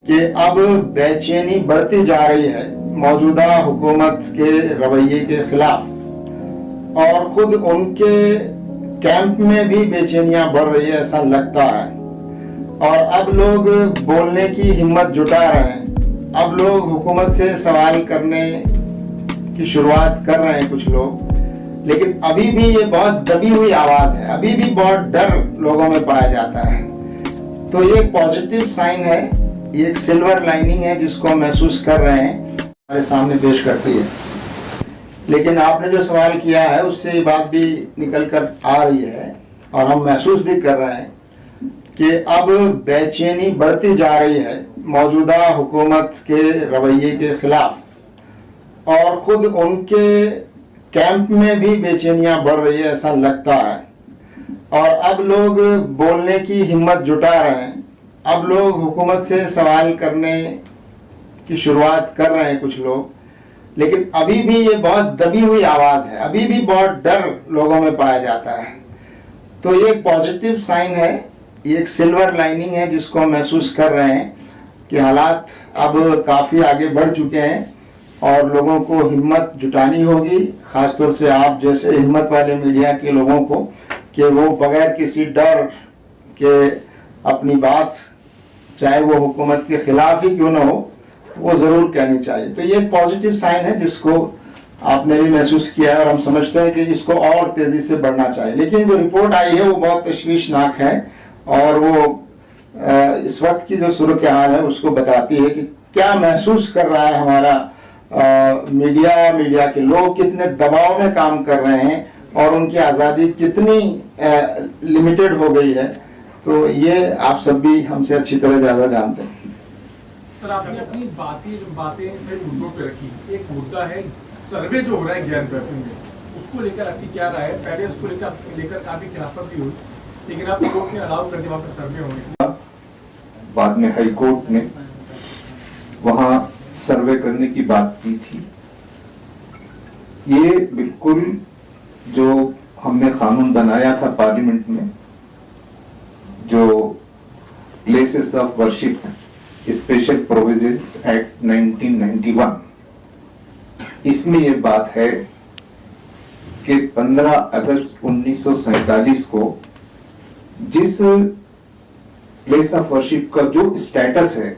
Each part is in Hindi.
कि अब बेचैनी बढ़ती जा रही है मौजूदा हुकूमत के रवैये के खिलाफ और खुद उनके कैंप में भी बेचैनियां बढ़ रही है ऐसा लगता है। और अब लोग बोलने की हिम्मत जुटा रहे हैं, अब लोग हुकूमत से सवाल करने की शुरुआत कर रहे हैं कुछ लोग, लेकिन अभी भी ये बहुत दबी हुई आवाज है, अभी भी बहुत डर लोगों में पाया जाता है। तो ये एक पॉजिटिव साइन है, ये एक सिल्वर लाइनिंग है जिसको हम महसूस कर रहे हैं, हमारे सामने पेश करती है। लेकिन आपने जो सवाल किया है उससे ये बात भी निकल कर आ रही है और हम महसूस भी कर रहे हैं कि अब बेचैनी बढ़ती जा रही है मौजूदा हुकूमत के रवैये के खिलाफ और खुद उनके कैंप में भी बेचैनियां बढ़ रही है ऐसा लगता है। और अब लोग बोलने की हिम्मत जुटा रहे हैं, अब लोग हुकूमत से सवाल करने की शुरुआत कर रहे हैं कुछ लोग, लेकिन अभी भी ये बहुत दबी हुई आवाज है, अभी भी बहुत डर लोगों में पाया जाता है। तो ये एक पॉजिटिव साइन है, ये एक सिल्वर लाइनिंग है जिसको हम महसूस कर रहे हैं कि हालात अब काफी आगे बढ़ चुके हैं और लोगों को हिम्मत जुटानी होगी, खासतौर से आप जैसे हिम्मत वाले मीडिया के लोगों को, कि वो बगैर किसी डर के अपनी बात चाहे वो हुकूमत के खिलाफ ही क्यों ना हो वो जरूर कहनी चाहिए। तो ये एक पॉजिटिव साइन है जिसको आपने भी महसूस किया है और हम समझते हैं कि इसको और तेजी से बढ़ना चाहिए। लेकिन जो रिपोर्ट आई है वो बहुत तशवीशनाक है और वो इस वक्त की जो सूरत हाल है उसको बताती है कि क्या महसूस कर रहा है हमारा मीडिया के लोग, कितने दबाव में काम कर रहे हैं और उनकी आज़ादी कितनी लिमिटेड हो गई है। तो ये आप सब भी हमसे अच्छी तरह ज्यादा जानते हैं। सर, आपने अपनी बातें से मुद्दों पे रखी। एक मुद्दा है सर्वे जो हो रहा है ज्ञान व्यापी में, उसको लेकर आपकी क्या राय है? पहले उसको लेकर काफी खिलाफत भी हुई, लेकिन आप कोर्ट ने अलाउ कर दिया वहाँ पर सर्वे होने। बाद में हाई कोर्ट ने वहां सर्वे करने की बात की थी। ये बिल्कुल जो हमने कानून बनाया था पार्लियामेंट में, जो places of worship special provisions act 1991, इसमें यह बात है कि 15 अगस्त 1947 को जिस प्लेस ऑफ वर्शिप का जो स्टेटस है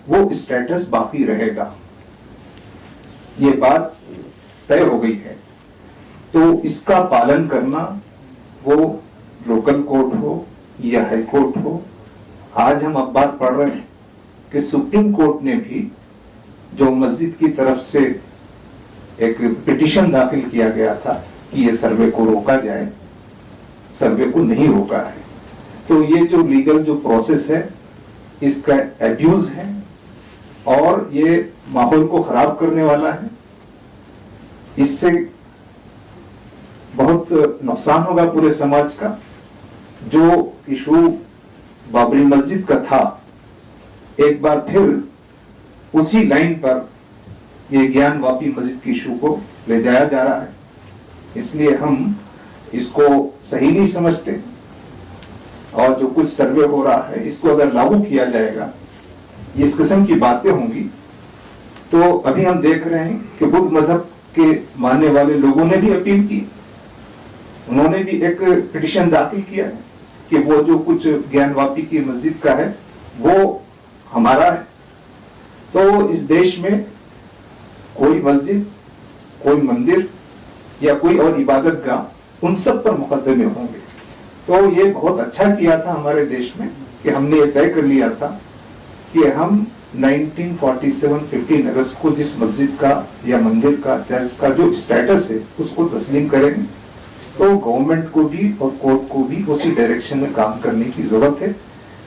वो स्टेटस बाकी रहेगा, ये बात तय हो गई है। तो इसका पालन करना, वो लोकल कोर्ट हो या हाई कोर्ट हो। आज हम अब बात पढ़ रहे हैं कि सुप्रीम कोर्ट ने भी जो मस्जिद की तरफ से एक पिटीशन दाखिल किया गया था कि ये सर्वे को रोका जाए, सर्वे को नहीं रोका है। तो ये जो लीगल जो प्रोसेस है इसका एब्यूज है और ये माहौल को खराब करने वाला है। इससे बहुत नुकसान होगा पूरे समाज का। जो इशू बाबरी मस्जिद का था, एक बार फिर उसी लाइन पर ये ज्ञान वापी मस्जिद की इशू को ले जाया जा रहा है। इसलिए हम इसको सही नहीं समझते और जो कुछ सर्वे हो रहा है इसको अगर लागू किया जाएगा, इस किस्म की बातें होंगी। तो अभी हम देख रहे हैं कि बुद्ध मजहब के मानने वाले लोगों ने भी अपील की, उन्होंने भी एक पिटीशन दाखिल किया है कि वो जो कुछ ज्ञान वापी की मस्जिद का है वो हमारा है। तो इस देश में कोई मस्जिद, कोई मंदिर या कोई और इबादत गाह, उन सब पर मुकदमे होंगे। तो ये बहुत अच्छा किया था हमारे देश में कि हमने ये तय कर लिया था कि हम 1947 15 अगस्त को जिस मस्जिद का या मंदिर का, चर्च का जो स्टेटस है उसको तस्लीम करेंगे। तो गवर्नमेंट को भी और कोर्ट को भी उसी डायरेक्शन में काम करने की जरूरत है।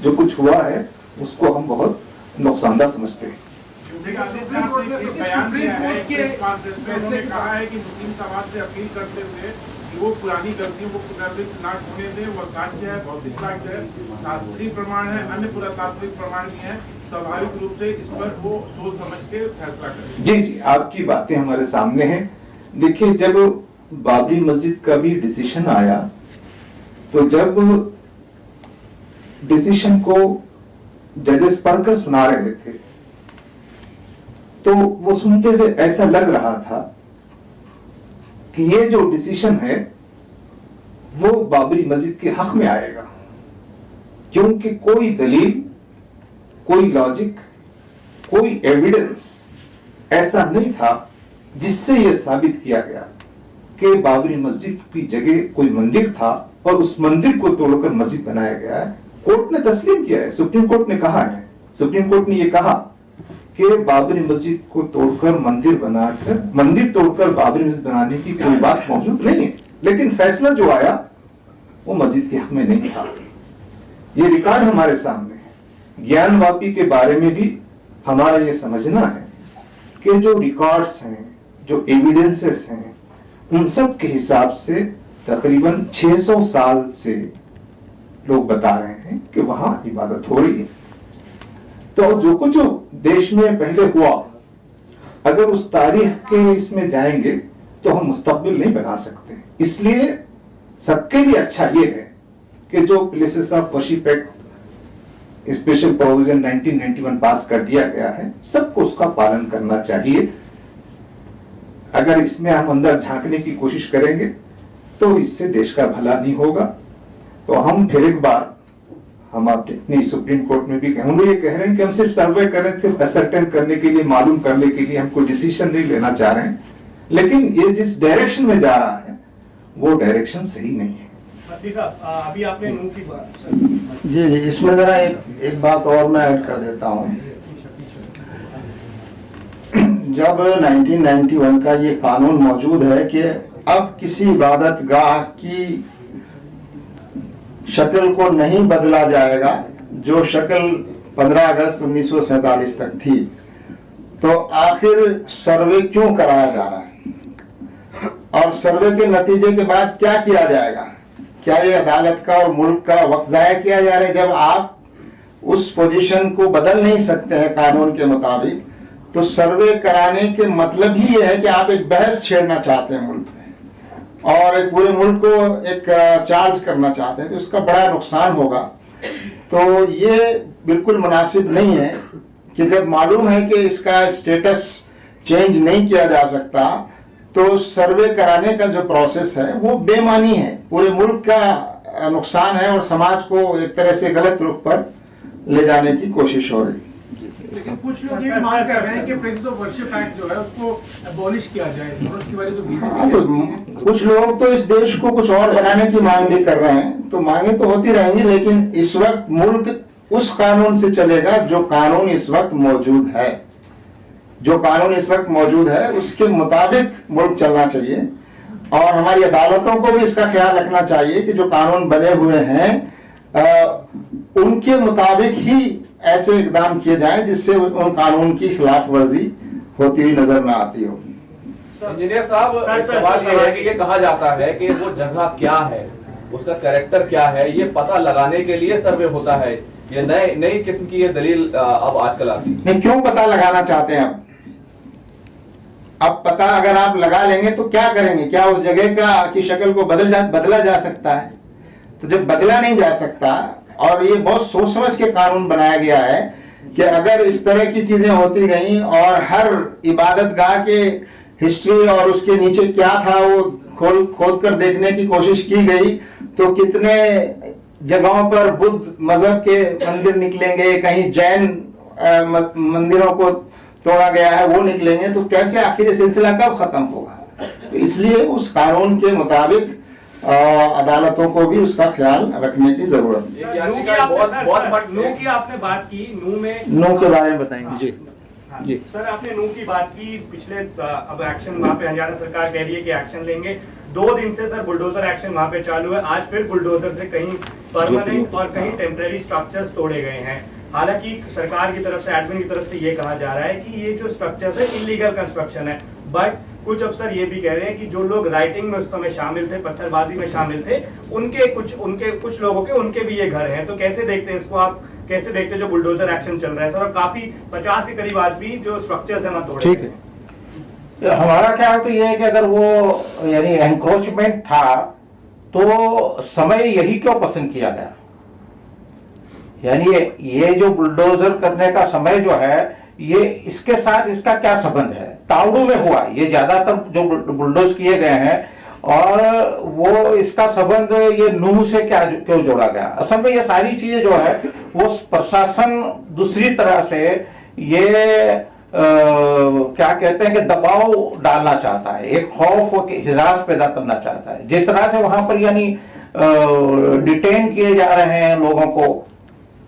जो कुछ हुआ है उसको हम बहुत नुकसानदायक समझते हैं। बयान दिया है, प्रेस कॉन्फ्रेंस में उन्होंने कहा है कि मुस्लिम समाज से अपील करते हुए कि वो पुरानी गलतियों को पुनरावृत्ति न होने दें। वो कांच है, बौद्धिक है, शास्त्रीय प्रमाण है, अन्य पुरातात्विक प्रमाण भी है, स्वाभाविक रूप से इस पर वो सोच समझ के फैसला करें। जी जी, आपकी बातें हमारे सामने हैं। देखिए, जब बाबरी मस्जिद का भी डिसीजन आया, तो जब डिसीजन को जजेस पढ़कर सुना रहे थे, तो वो सुनते हुए ऐसा लग रहा था कि ये जो डिसीजन है वो बाबरी मस्जिद के हक में आएगा, क्योंकि कोई दलील, कोई लॉजिक, कोई एविडेंस ऐसा नहीं था जिससे यह साबित किया गया कि बाबरी मस्जिद की जगह कोई मंदिर था और उस मंदिर को तोड़कर मस्जिद बनाया गया है। कोर्ट ने तस्लीम किया है, सुप्रीम कोर्ट ने कहा है, सुप्रीम कोर्ट ने यह कहा कि बाबरी मस्जिद को तोड़कर मंदिर तोड़कर बाबरी मस्जिद बनाने की कोई बात मौजूद नहीं है। लेकिन फैसला जो आया वो मस्जिद के हक में नहीं था। ये रिकॉर्ड हमारे सामने है। ज्ञानवापी के बारे में भी हमारा ये समझना है कि जो रिकॉर्ड्स हैं, जो एविडेंसेस हैं, उन सब के हिसाब से तकरीबन 600 साल से लोग बता रहे हैं कि वहां इबादत हो रही है। तो जो कुछ देश में पहले हुआ, अगर उस तारीख के इसमें जाएंगे तो हम मुस्तकबिल नहीं बना सकते। इसलिए सबके लिए अच्छा ये है कि जो places of worship act special provision 1991 पास कर दिया गया है, सबको उसका पालन करना चाहिए। अगर इसमें हम अंदर झांकने की कोशिश करेंगे तो इससे देश का भला नहीं होगा। तो हम फिर एक बार हम अपनी सुप्रीम कोर्ट में भी हम ये कह रहे हैं कि हम सिर्फ सर्वे कर रहे थे, असरटेन करने के लिए, मालूम करने के लिए, हम कोई डिसीजन नहीं लेना चाह रहे हैं। लेकिन ये जिस डायरेक्शन में जा रहा है वो डायरेक्शन सही नहीं है। अभी आपने नूह की बात जी जी, इसमें जरा एक बात और मैं ऐड कर देता हूँ। जब 1991 का ये कानून मौजूद है कि अब किसी इबादत गाह की शक्ल को नहीं बदला जाएगा, जो शक्ल 15 अगस्त 1947 तक थी, तो आखिर सर्वे क्यों कराया जा रहा है और सर्वे के नतीजे के बाद क्या किया जाएगा? क्या ये अदालत का और मुल्क का वक्त जाया किया जा रहा है? जब आप उस पोजीशन को बदल नहीं सकते हैं कानून के मुताबिक, तो सर्वे कराने के मतलब ही ये है कि आप एक बहस छेड़ना चाहते हैं मुल्क में और एक पूरे मुल्क को एक चार्ज करना चाहते हैं, तो इसका बड़ा नुकसान होगा। तो ये बिल्कुल मुनासिब नहीं है कि जब मालूम है कि इसका स्टेटस चेंज नहीं किया जा सकता, तो सर्वे कराने का जो प्रोसेस है वो बेमानी है, पूरे मुल्क का नुकसान है और समाज को एक तरह से गलत रुख पर ले जाने की कोशिश हो रही है। लेकिन कुछ लोग ये मांग कर रहे हैं कि प्लेसेस ऑफ वर्शिप एक्ट जो है उसको अबॉलिश किया जाए, और उसकी वजह जो बीजेपी, कुछ लोग तो इस देश को कुछ और बनाने की मांग भी कर रहे हैं, तो मांगे तो होती रहेंगी, लेकिन इस वक्त मुल्क उस कानून से चलेगा जो कानून इस वक्त मौजूद है। जो कानून इस वक्त मौजूद है उसके मुताबिक मुल्क चलना चाहिए और हमारी अदालतों को भी इसका ख्याल रखना चाहिए कि जो कानून बने हुए हैं उनके मुताबिक ही ऐसे इकदाम किए जाएं जिससे उन कानून की खिलाफ वर्जी होती हुई नजर न आती हो। इंजीनियर साहब, सवाल ये है कि ये कहा जाता है कि वो जगह क्या है, उसका कैरेक्टर क्या है, ये पता लगाने के लिए सर्वे होता है। ये नई किस्म की ये दलील अब आजकल आती है। नहीं, क्यों पता लगाना चाहते हैं? अब पता अगर आप लगा लेंगे तो क्या करेंगे? क्या उस जगह की शक्ल को बदला जा सकता है? तो जब बदला नहीं जा सकता, और ये बहुत सोच समझ के कानून बनाया गया है कि अगर इस तरह की चीजें होती गई और हर इबादत गाह के हिस्ट्री और उसके नीचे क्या था वो खोद कर देखने की कोशिश की गई, तो कितने जगहों पर बुद्ध मजहब के मंदिर निकलेंगे, कहीं जैन मंदिरों को तोड़ा गया है वो निकलेंगे, तो कैसे आखिर ये सिलसिला कब खत्म होगा? तो इसलिए उस कानून के मुताबिक अदालतों को भी उसका ख्याल रखने की जरूरत है। नूह की आपने बात की, नूह के बारे में बताएंगे जी। जी सर, आपने नूह की बात की, पिछले अब एक्शन वहाँ पे हरियाणा सरकार कह रही है कि एक्शन लेंगे। 2 दिन से सर बुलडोजर एक्शन वहाँ पे चालू है। आज फिर बुलडोजर से कहीं परमानेंट और कहीं टेम्परेरी स्ट्रक्चर्स तोड़े गए हैं। हालांकि सरकार की तरफ से, एडमिन की तरफ से ये कहा जा रहा है कि ये जो स्ट्रक्चर्स है इलीगल कंस्ट्रक्शन है, बट कुछ अफसर ये भी कह रहे हैं कि जो लोग राइटिंग में उस समय शामिल थे, पत्थरबाजी में शामिल थे, उनके कुछ लोगों के उनके भी ये घर हैं। तो कैसे देखते हैं इसको आप? कैसे देखते हैं जो बुलडोजर एक्शन चल रहा है सर? और काफी 50 के करीब आज भी जो स्ट्रक्चर्स है ना तोड़े। ठीक है, हमारा ख्याल तो ये है कि अगर वो यानी एनक्रोचमेंट था तो समय यही क्यों पसंद किया गया? यानी ये जो बुलडोजर करने का समय जो है, ये इसके साथ इसका क्या संबंध है? तावड़ू में हुआ ये, ज्यादातर जो बुलडोज किए गए हैं, और वो इसका संबंध ये नूह से क्या क्यों जोड़ा गया? असल में ये सारी चीजें जो है वो प्रशासन दूसरी तरह से ये क्या कहते हैं कि दबाव डालना चाहता है, एक खौफ हिरास पैदा करना चाहता है। जिस तरह से वहां पर यानी डिटेन किए जा रहे हैं लोगों को,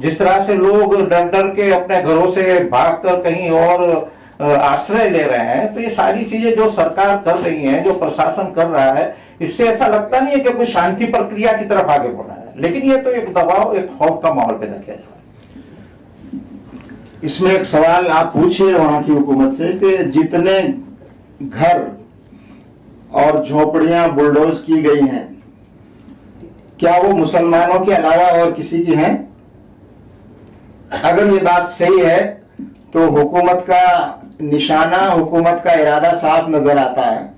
जिस तरह से लोग डर डर के अपने घरों से भागकर कहीं और आश्रय ले रहे हैं, तो ये सारी चीजें जो सरकार कर रही है, जो प्रशासन कर रहा है, इससे ऐसा लगता नहीं है कि कोई शांति प्रक्रिया की तरफ आगे बढ़ रहा है, लेकिन ये तो एक दबाव, एक खौफ का माहौल पैदा किया जा रहा है। इसमें एक सवाल आप पूछिए वहां की हुकूमत से कि जितने घर और झोपड़ियां बुलडोज की गई हैं, क्या वो मुसलमानों के अलावा और किसी की हैं? अगर ये बात सही है तो हुकूमत का निशाना, हुकूमत का इरादा साफ नजर आता है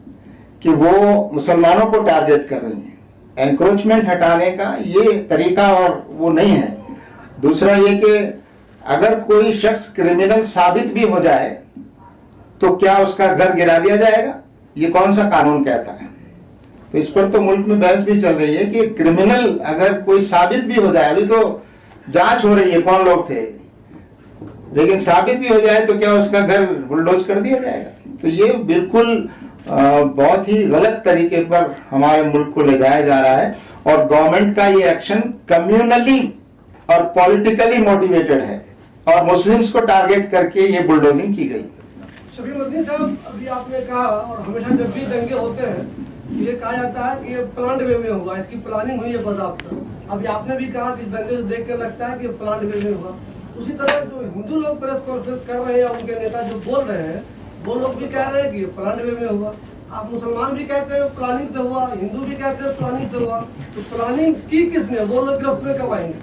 कि वो मुसलमानों को टारगेट कर रही है। एनक्रोचमेंट हटाने का ये तरीका और वो नहीं है। दूसरा ये कि अगर कोई शख्स क्रिमिनल साबित भी हो जाए तो क्या उसका घर गिरा दिया जाएगा? ये कौन सा कानून कहता है? तो इस पर तो मुल्क में बहस भी चल रही है कि क्रिमिनल अगर कोई साबित भी हो जाए, अभी तो जांच हो रही है कौन लोग थे, लेकिन साबित भी हो जाए तो क्या उसका घर बुलडोज कर दिया जाएगा? तो ये बिल्कुल बहुत ही गलत तरीके पर हमारे मुल्क को ले जाया जा रहा है, और गवर्नमेंट का ये एक्शन कम्युनली और पॉलिटिकली मोटिवेटेड है, और मुस्लिम्स को टारगेट करके ये बुलडोजिंग की गई। शफीउद्दीन साहब, अभी आपने कहा, और हमेशा जब भी दंगे होते हैं ये कहा जाता है कि ये प्लान्ड वे में हुआ, इसकी प्लानिंग हुई है बाज़ाब्ता। अभी आपने भी कहा कि इस दंगे से देख कर लगता है कि प्लान्ड वे में हुआ। उसी तरह जो हिंदू लोग प्रेस कॉन्फ्रेंस कर रहे हैं, उनके नेता जो बोल रहे हैं, वो लोग भी कह रहे हैं कि प्लान्ड वे में हुआ। आप मुसलमान भी कहते हैं प्लानिंग से हुआ, हिंदू भी कहते हैं प्लानिंग से हुआ। तो प्लानिंग की किसने? वो लोग गिरफ्त में कब आएंगे?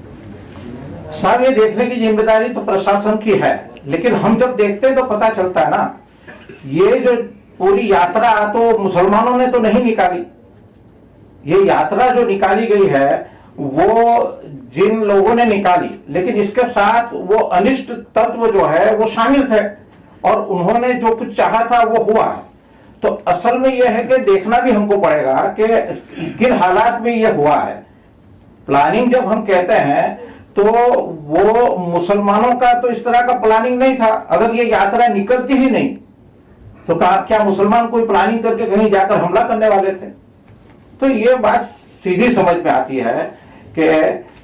साहब, ये देखने की जिम्मेदारी तो प्रशासन की है, लेकिन हम जब देखते हैं तो पता चलता है ना, ये जो पूरी यात्रा तो मुसलमानों ने तो नहीं निकाली। ये यात्रा जो निकाली गई है वो जिन लोगों ने निकाली, लेकिन इसके साथ वो अनिष्ट तत्व जो है वो शामिल थे, और उन्होंने जो कुछ चाहा था वो हुआ है। तो असल में यह है कि देखना भी हमको पड़ेगा कि किन हालात में यह हुआ है। प्लानिंग जब हम कहते हैं तो वो मुसलमानों का तो इस तरह का प्लानिंग नहीं था। अगर ये यात्रा निकलती ही नहीं तो क्या मुसलमान कोई प्लानिंग करके कहीं जाकर हमला करने वाले थे? तो ये बात सीधी समझ में आती है कि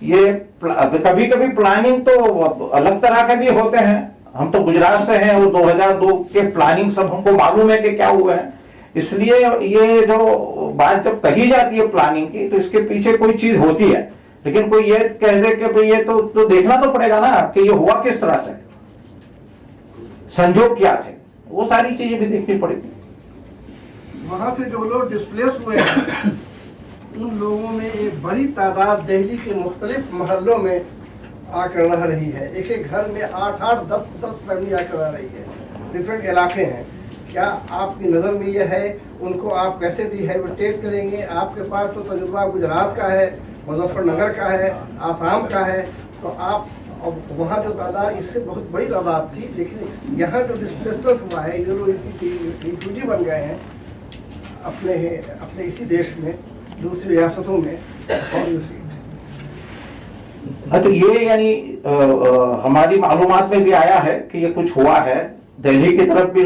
ये कभी कभी प्लानिंग तो अलग तरह के भी होते हैं। हम तो गुजरात से हैं, वो 2002 के प्लानिंग सब हमको मालूम है कि क्या हुआ है। इसलिए ये जो बात जब कही जाती है प्लानिंग की, तो इसके पीछे कोई चीज होती है, लेकिन कोई ये कह दे कि भाई ये तो देखना तो पड़ेगा ना कि ये हुआ किस तरह से, संजोग क्या थे, वो सारी चीजें भी देखनी पड़ेगी। वहां से जो लोग डिस्प्लेस हुए हैं उन लोगों में एक बड़ी तादाद दिल्ली के मुख्तलिफ मोहल्लों में आकर रह रही है। एक एक घर में 8-8, 10-10 फैमिली आकर रह रही है। डिफरेंट इलाके हैं। क्या आपकी नज़र में यह है, उनको आप कैसे डिहाइब्रिटेट करेंगे? आपके पास तो तजुर्बा गुजरात का है, मुजफ्फरनगर का है, आसाम का है, तो आप वहाँ जो तादाद इससे बहुत बड़ी तादाद थी, लेकिन यहाँ जो डिस्प्लेसमेंट हुआ है, ये लोग रिफ्यूजी बन गए हैं अपने इसी देश में, दूसरी रियासतों में। तो ये यानी हमारी मालूमात में भी आया है कि ये कुछ हुआ है। दिल्ली की तरफ भी